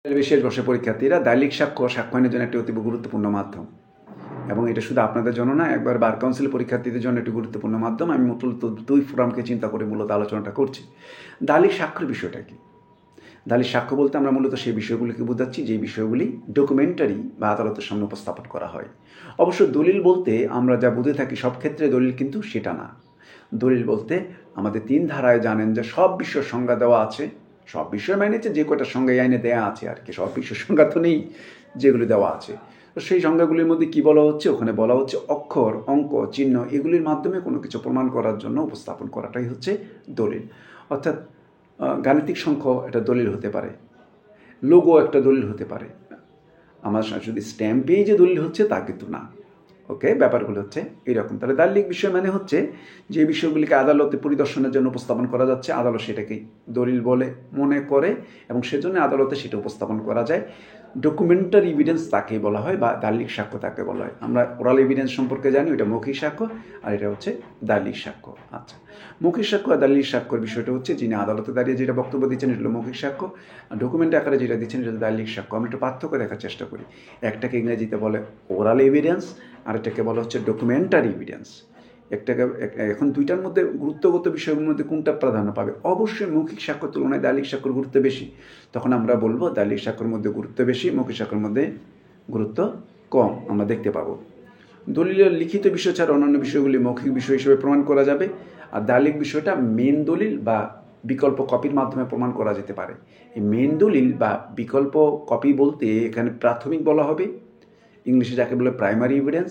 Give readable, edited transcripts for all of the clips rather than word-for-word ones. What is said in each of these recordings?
বিশেষ বর্ষের পরীক্ষার্থীরা দালিলিক সাক্ষ্য সাক্ষ্যায়নের জন্য একটি অতি গুরুত্বপূর্ণ মাধ্যম, এবং এটা শুধু আপনাদের জন্য না, একবার বার কাউন্সিল পরীক্ষার্থীদের জন্য একটি গুরুত্বপূর্ণ মাধ্যম। আমি মূলত দুই ফোরামকে চিন্তা করে মূলত আলোচনাটা করছি। দালিলিক সাক্ষ্যের বিষয়টা কি? দালিলিক সাক্ষ্য বলতে আমরা মূলত সেই বিষয়গুলিকে বোঝাচ্ছি যে বিষয়গুলি ডকুমেন্টারি বা আদালতের সামনে উপস্থাপন করা হয়। অবশ্য দলিল বলতে আমরা যা বুঝে থাকি সব ক্ষেত্রে দলিল কিন্তু সেটা না। দলিল বলতে আমাদের 3 ধারায় জানেন যে সব বিষয়ের সংজ্ঞা দেওয়া আছে। সব বিষয় মানেছে যে কয়টা সংজ্ঞা আইনে দেওয়া আছে আর কি, সব বিষয়ের সংজ্ঞা তো নেই যেগুলি দেওয়া আছে। তো সেই সংজ্ঞাগুলির মধ্যে কি বলা হচ্ছে? ওখানে বলা হচ্ছে অক্ষর, অঙ্ক, চিহ্ন এগুলির মাধ্যমে কোনো কিছু প্রমাণ করার জন্য উপস্থাপন করাটাই হচ্ছে দলিল। অর্থাৎ গাণিতিক সংখ্যা একটা দলিল হতে পারে, লোগো একটা দলিল হতে পারে। আমার যদি স্ট্যাম্পেই যে দলিল হচ্ছে তা কিন্তু না। ওকে, ব্যাপারগুলো হচ্ছে এইরকম। তাহলে দালিলিক বিষয় মানে হচ্ছে যে বিষয়গুলিকে আদালতে পরিদর্শনের জন্য উপস্থাপন করা যাচ্ছে, আদালত সেটাকেই দলিল বলে মনে করে এবং সেজন্য আদালতে সেটা উপস্থাপন করা যায়। ডকুমেন্টারি এভিডেন্স তাকেই বলা হয় বা দালিলিক সাক্ষ্য তাকে বলা হয়। আমরা ওরাল এভিডেন্স সম্পর্কে জানি, ওইটা মৌখিক সাক্ষ্য, আর এটা হচ্ছে দালিলিক সাক্ষ্য। আচ্ছা, মৌখিক সাক্ষ্য আর দালিলিক সাক্ষ্যের বিষয়টা হচ্ছে যিনি আদালতে দাঁড়িয়ে যেটা বক্তব্য দিচ্ছেন এটা হলো মৌখিক সাক্ষ্য, আর ডকুমেন্ট আকারে যেটা দিচ্ছেন এটা হলো দালিলিক সাক্ষ্য। আমরা একটু পার্থক্য দেখার চেষ্টা করি। একটাকে ইংরেজিতে বলে ওরাল এভিডেন্স, আর এটাকে বলা হচ্ছে ডকুমেন্টারি এভিডেন্স। এখন দুইটার মধ্যে গুরুত্বগত বিষয়গুলোর মধ্যে কোনটা প্রাধান্য পাবে? অবশ্যই মৌখিক সাক্ষ্যের তুলনায় দালিলিক সাক্ষ্যের গুরুত্ব বেশি। তখন আমরা বলবো দালিলিক সাক্ষ্যের মধ্যে গুরুত্ব বেশি, মৌখিক সাক্ষ্যের মধ্যে গুরুত্ব কম আমরা দেখতে পাবো। দলিলের লিখিত বিষয় ছাড়া অন্যান্য বিষয়গুলি মৌখিক বিষয় হিসেবে প্রমাণ করা যাবে, আর দালিলিক বিষয়টা মেন দলিল বা বিকল্প কপির মাধ্যমে প্রমাণ করা যেতে পারে। এই মেন দলিল বা বিকল্প কপি বলতে এখানে প্রাথমিক বলা হবে, ইংলিশে যাকে বলে প্রাইমারি এভিডেন্স,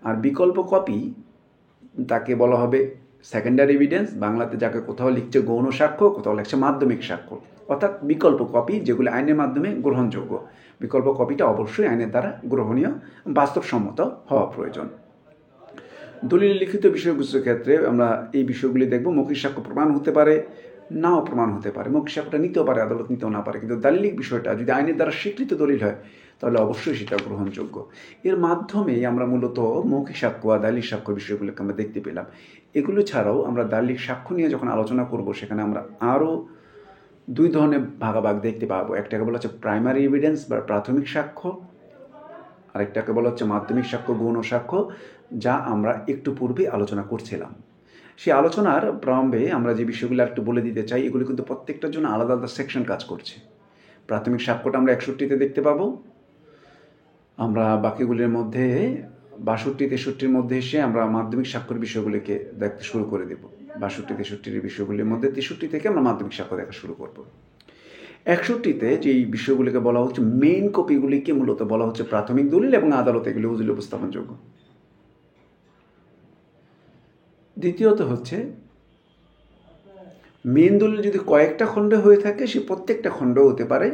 আর বিকল্প কপি তাকে বলা হবে সেকেন্ডারি এভিডেন্স। বাংলাতে যাকে কোথাও লিখছে গৌণ সাক্ষ্য, কোথাও লিখছে মাধ্যমিক সাক্ষ্য। অর্থাৎ বিকল্প কপি যেগুলি আইনের মাধ্যমে গ্রহণযোগ্য। বিকল্প কপিটা অবশ্যই আইনের দ্বারা গ্রহণীয়, বাস্তবসম্মত হওয়া প্রয়োজন। দলিল লিখিত বিষয়বস্তুর ক্ষেত্রে আমরা এই বিষয়গুলি দেখব। মৌখিক সাক্ষ্য প্রমাণ হতে পারে, নাও প্রমাণ হতে পারে। মৌখিক সাক্ষ্যটা নিতেও পারে, আদালত নিতেও না পারে, কিন্তু দালিলিক বিষয়টা যদি আইনের দ্বারা স্বীকৃত দলিল হয় তাহলে অবশ্যই সেটা গ্রহণযোগ্য। এর মাধ্যমে আমরা মূলত মৌখিক সাক্ষ্য আর দালিলিক সাক্ষ্য বিষয়গুলোকে আমরা দেখতে পেলাম। এগুলো ছাড়াও আমরা দালিলিক সাক্ষ্য নিয়ে যখন আলোচনা করব সেখানে আমরা আরও 2 ধরনের ভাগাভাগ দেখতে পাবো। একটাকে বলা হচ্ছে প্রাইমারি এভিডেন্স বা প্রাথমিক সাক্ষ্য, আরেকটাকে বলা হচ্ছে মাধ্যমিক সাক্ষ্য, গৌণ সাক্ষ্য, যা আমরা একটু পূর্বে আলোচনা করছিলাম। সেই আলোচনার প্রারম্ভে আমরা যে বিষয়গুলো একটু বলে দিতে চাই, এগুলি কিন্তু প্রত্যেকটার জন্য আলাদা আলাদা সেকশন কাজ করছে। প্রাথমিক সাক্ষ্যটা আমরা 61তে দেখতে পাবো। আমরা বাকিগুলির মধ্যে 62, 63-র মধ্যে এসে আমরা মাধ্যমিক সাক্ষ্যের বিষয়গুলিকে দেখতে শুরু করে দেব। 62, 63-র বিষয়গুলির মধ্যে 63 থেকে আমরা মাধ্যমিক সাক্ষ্য দেখা শুরু করব। 61তে যেই বিষয়গুলিকে বলা হচ্ছে মেইন কপিগুলিকে মূলত বলা হচ্ছে প্রাথমিক দলিল, এবং আদালতে এগুলি দলিল উপস্থাপনযোগ্য। দ্বিতীয়ত হচ্ছে মেইন দলিল যদি কয়েকটা খণ্ডে হয়ে থাকে, সে প্রত্যেকটা খণ্ড হতে পারে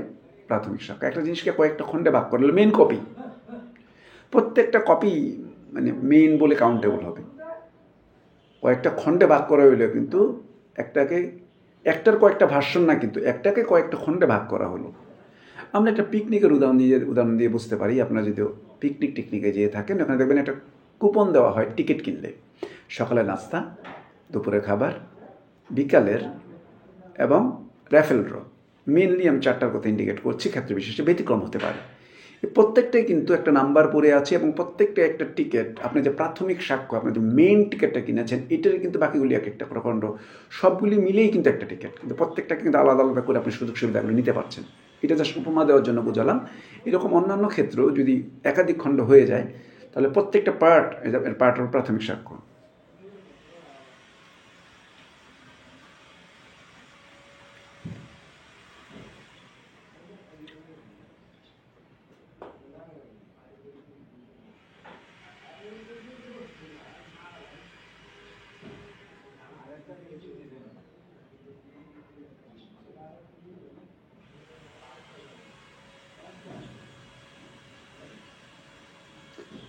প্রাথমিক সাক্ষ্য। একটা জিনিসকে কয়েকটা খণ্ডে ভাগ করলে মেইন কপি, প্রত্যেকটা কপি মানে মেইন বলে কাউন্টেবল হবে। কয়েকটা খণ্ডে ভাগ করা হইলে কিন্তু একটার কয়েকটা ভার্সন না, কিন্তু একটাকে কয়েকটা খণ্ডে ভাগ করা হলো। আমরা একটা পিকনিকের উদাহরণ দিয়ে বুঝতে পারি। আপনারা যদি পিকনিকে যেয়ে থাকেন, ওখানে দেখবেন একটা কুপন দেওয়া হয় টিকিট কিনলে। সকালে নাস্তা, দুপুরে খাবার, বিকালের এবং র্যাফেল ড্র। মেনলি আমি 4টার কথা ইন্ডিকেট করছি, ক্ষেত্রে বিশেষে ব্যতিক্রম হতে পারে। প্রত্যেকটাই কিন্তু একটা নাম্বার পড়ে আছে এবং প্রত্যেকটা একটা টিকিট। আপনি যে প্রাথমিক সাক্ষ্য, আপনি যে মেইন টিকিটটা কিনেছেন, এটারই কিন্তু বাকিগুলি এক একটা খণ্ড, সবগুলি মিলেই কিন্তু একটা টিকিট, কিন্তু প্রত্যেকটাকে কিন্তু আলাদা আলাদা করে আপনি সুযোগ সুবিধাগুলো নিতে পারছেন। এটা জাস্ট উপমা দেওয়ার জন্য বোঝালাম। এরকম অন্যান্য ক্ষেত্রেও যদি একাধিক খণ্ড হয়ে যায় তাহলে প্রত্যেকটা পার্ট হল প্রাথমিক সাক্ষ্য।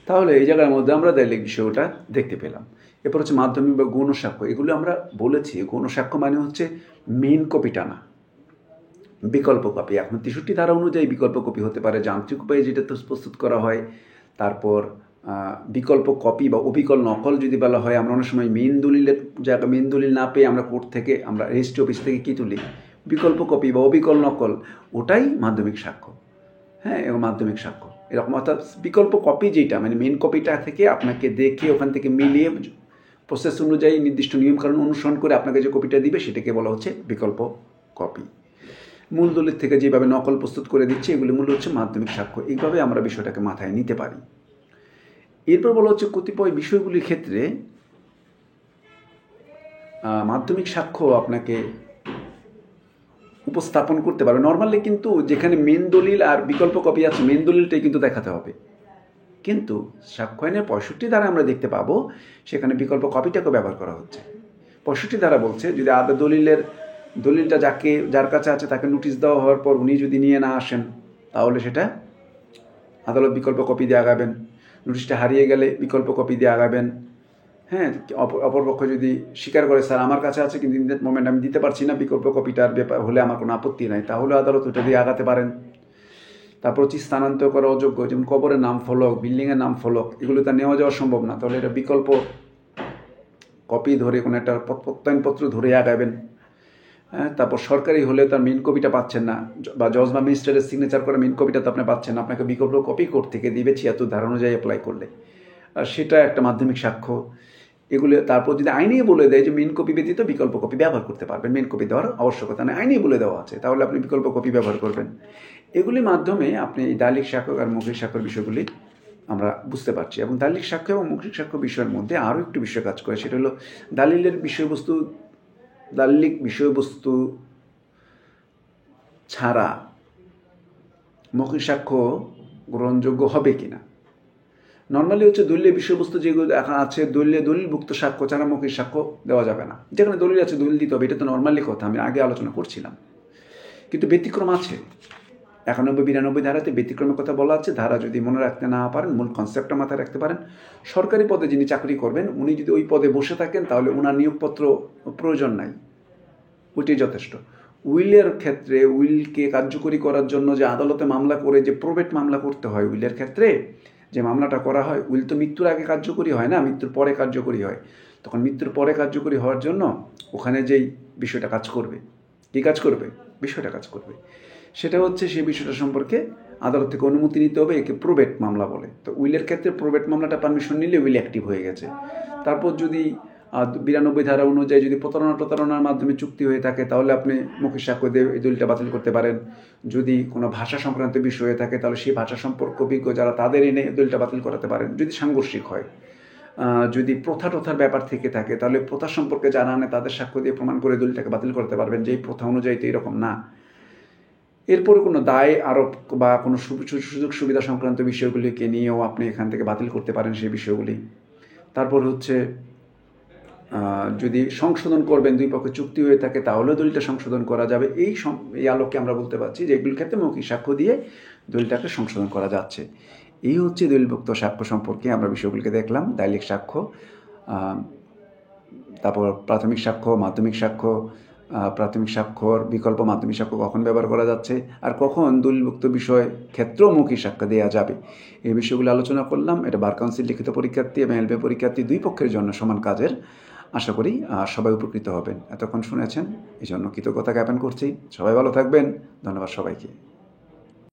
তাহলে এই জায়গার মধ্যে আমরা দালিলিক বিষয়টা দেখতে পেলাম। এরপর হচ্ছে মাধ্যমিক বা গৌণ সাক্ষ্য। এগুলো আমরা বলেছি গৌণ সাক্ষ্য মানে হচ্ছে মেইন কপিটা না, বিকল্প কপি। এখন 63 ধারা অনুযায়ী বিকল্প কপি হতে পারে, যান্ত্রিক উপায়ে যেটা প্রস্তুত করা হয়। তারপর বিকল্প কপি বা অবিকল নকল যদি বলা হয়, আমরা অনেক সময় মেইন দলিল না পেয়ে আমরা কোর্ট থেকে, আমরা রেজিস্ট্রি অফিস থেকে কী তুলি, বিকল্প কপি বা অবিকল নকল, ওটাই মাধ্যমিক সাক্ষ্য। হ্যাঁ, এবং মাধ্যমিক সাক্ষ্য এরকম, অর্থাৎ বিকল্প কপি যেটা মানে মেন কপিটা থেকে আপনাকে দেখে ওখান থেকে মিলিয়ে প্রসেস অনুযায়ী নির্দিষ্ট নিয়মকানুন অনুসরণ করে আপনাকে যে কপিটা দিবে সেটাকে বলা হচ্ছে বিকল্প কপি। মূল দলিল থেকে যেভাবে নকল প্রস্তুত করে দিচ্ছে এগুলি মূল হচ্ছে মাধ্যমিক সাক্ষ্য। এইভাবে আমরা বিষয়টাকে মাথায় নিতে পারি। এরপর বলা হচ্ছে কতিপয় বিষয়গুলির ক্ষেত্রে মাধ্যমিক সাক্ষ্য আপনাকে উপস্থাপন করতে পারবে। নর্মালি কিন্তু যেখানে মেন দলিল আর বিকল্প কপি আছে, মেন দলিলটাই কিন্তু দেখাতে হবে, কিন্তু সাক্ষ্য আইনের 65 ধারা আমরা দেখতে পাবো সেখানে বিকল্প কপিটাকে ব্যবহার করা হচ্ছে। 65 ধারা বলছে যদি দলিলটা যার কাছে আছে তাকে নোটিশ দেওয়া হওয়ার পর উনি যদি নিয়ে না আসেন তাহলে সেটা আদালত বিকল্প কপি দিয়ে আগাবেন। নোটিশটা হারিয়ে গেলে বিকল্প কপি দিয়ে আগাবেন। হ্যাঁ, অপরপক্ষ যদি স্বীকার করে স্যার আমার কাছে আছে কিন্তু ইন দ্যাট মোমেন্ট আমি দিতে পারছি না, বিকল্প কপিটার ব্যাপার হলে আমার কোনো আপত্তি নাই, তাহলে আদালত ওটা দিয়ে আগাতে পারেন। তারপর হচ্ছে স্থানান্তর করা অযোগ্য, যেমন কবরের নাম ফলক, বিল্ডিংয়ের নাম ফলক, এগুলো তার নেওয়া যাওয়া সম্ভব না, তাহলে এটা বিকল্প কপি ধরে কোনো একটা প্রত্যয়নপত্র ধরে আগাবেন। হ্যাঁ, তারপর সরকারি হলে তার মেন কপিটা পাচ্ছেন না, বা জজ বা ম্যাজিস্ট্রেটের সিগনেচার করে মেন কপিটা তো আপনি পাচ্ছেন না, আপনাকে বিকল্প কপি কোর্ট থেকে দিবে 76 ধারা অনুযায়ী অ্যাপ্লাই করলে, আর সেটা একটা মাধ্যমিক সাক্ষ্য। এগুলো তারপর যদি আইনেই বলে দেয় যে মেন কপি ব্যতীত বিকল্প কপি ব্যবহার করতে পারবেন, মেন কপি দেওয়ার আবশ্যকতা নেই, আইনেই বলে দেওয়া আছে, তাহলে আপনি বিকল্প কপি ব্যবহার করবেন। এগুলির মাধ্যমে আপনি এই দালিলিক সাক্ষ্য আর মৌখিক সাক্ষ্যের বিষয়গুলি আমরা বুঝতে পারছি। এবং দালিলিক সাক্ষ্য এবং মৌখিক সাক্ষ্য বিষয়ের মধ্যে আরও একটু বিষয় কাজ করে, সেটা হলো দালিলিক বিষয়বস্তু ছাড়া মৌখিক সাক্ষ্য গ্রহণযোগ্য হবে কিনা। নর্মালি হচ্ছে দলীয় বিষয়বস্তু যেগুলো এখন আছে, দলিলভুক্ত সাক্ষ্য ছাড়া মৌখিক সাক্ষ্য দেওয়া যাবে না। যেখানে দলিল আছে দলিল দিতে হবে, এটা তো নর্মালি কথা, আমি আগে আলোচনা করছিলাম। কিন্তু ব্যতিক্রম আছে, 91-92 ধারাতে ব্যতিক্রমের কথা বলা আছে। ধারা যদি মনে রাখতে না পারেন, মূল কনসেপ্টটা মাথায় রাখতে পারেন। সরকারি পদে যিনি চাকরি করবেন উনি যদি ওই পদে বসে থাকেন তাহলে ওনার নিয়োগপত্র প্রয়োজন নাই, ওইটাই যথেষ্ট। উইলের ক্ষেত্রে উইলকে কার্যকরী করার জন্য যে আদালতে মামলা করে যে প্রবেট মামলা করতে হয়, উইলের ক্ষেত্রে যে মামলাটা করা হয়, উইল তো মৃত্যুর আগে কার্যকরী হয় না, মৃত্যুর পরে কার্যকরী হয়। তখন মৃত্যুর পরে কার্যকরী হওয়ার জন্য ওখানে যেই বিষয়টা কাজ করবে, কী কাজ করবে, বিষয়টা কাজ করবে, সেটা হচ্ছে সেই বিষয়টা সম্পর্কে আদালত থেকে অনুমতি নিতে হবে, একে প্রবেট মামলা বলে। তো উইলের ক্ষেত্রে প্রবেট মামলাটা পারমিশন নিলে উইল অ্যাক্টিভ হয়ে গেছে। তারপর যদি 92 ধারা অনুযায়ী যদি প্রতারণার মাধ্যমে চুক্তি হয়ে থাকে তাহলে আপনি মৌখিক সাক্ষ্য দিয়ে এই দলিলটা বাতিল করতে পারেন। যদি কোনো ভাষা সংক্রান্ত বিষয় হয়ে থাকে তাহলে সেই ভাষা সম্পর্ক অভিজ্ঞ যারা তাদের এনে দলিলটা বাতিল করাতে পারেন, যদি সাংঘর্ষিক হয়। যদি প্রথার ব্যাপার থেকে থাকে তাহলে প্রথা সম্পর্কে যারা আনে তাদের সাক্ষ্য দিয়ে প্রমাণ করে দলিলটাকে বাতিল করতে পারবেন যে এই প্রথা অনুযায়ী তো এরকম না। এরপরে কোনো দায় আরোপ বা কোনো সুযোগ সুবিধা সংক্রান্ত বিষয়গুলিকে নিয়েও আপনি এখান থেকে বাতিল করতে পারেন সেই বিষয়গুলি। তারপর হচ্ছে যদি সংশোধন করবেন, দুই পক্ষে চুক্তি হয়ে থাকে তাহলেও দলিলটা সংশোধন করা যাবে। এই আলোকে আমরা বলতে পারছি যে এগুলির ক্ষেত্রে মৌখিক সাক্ষ্য দিয়ে দলিলটাকে সংশোধন করা যাচ্ছে। এই হচ্ছে দলিলভুক্ত সাক্ষ্য সম্পর্কে আমরা বিষয়গুলিকে দেখলাম। দালিলিক সাক্ষ্য, তারপর প্রাথমিক সাক্ষ্য, মাধ্যমিক সাক্ষ্য, প্রাথমিক স্বাক্ষর, বিকল্প মাধ্যমিক সাক্ষ্য কখন ব্যবহার করা যাচ্ছে, আর কখন দলিলভুক্ত বিষয় ক্ষেত্রেও মৌখিক সাক্ষ্য দেওয়া যাবে, এই বিষয়গুলো আলোচনা করলাম। এটা বার কাউন্সিল লিখিত পরীক্ষার্থী এবং এলবে পরীক্ষার্থী দুই পক্ষের জন্য সমান কাজের। আশা করি সবাই উপকৃত হবেন। এতক্ষণ শুনেছেন এই জন্য কৃতজ্ঞতা জ্ঞাপন করছি। সবাই ভালো থাকবেন। ধন্যবাদ সবাইকে।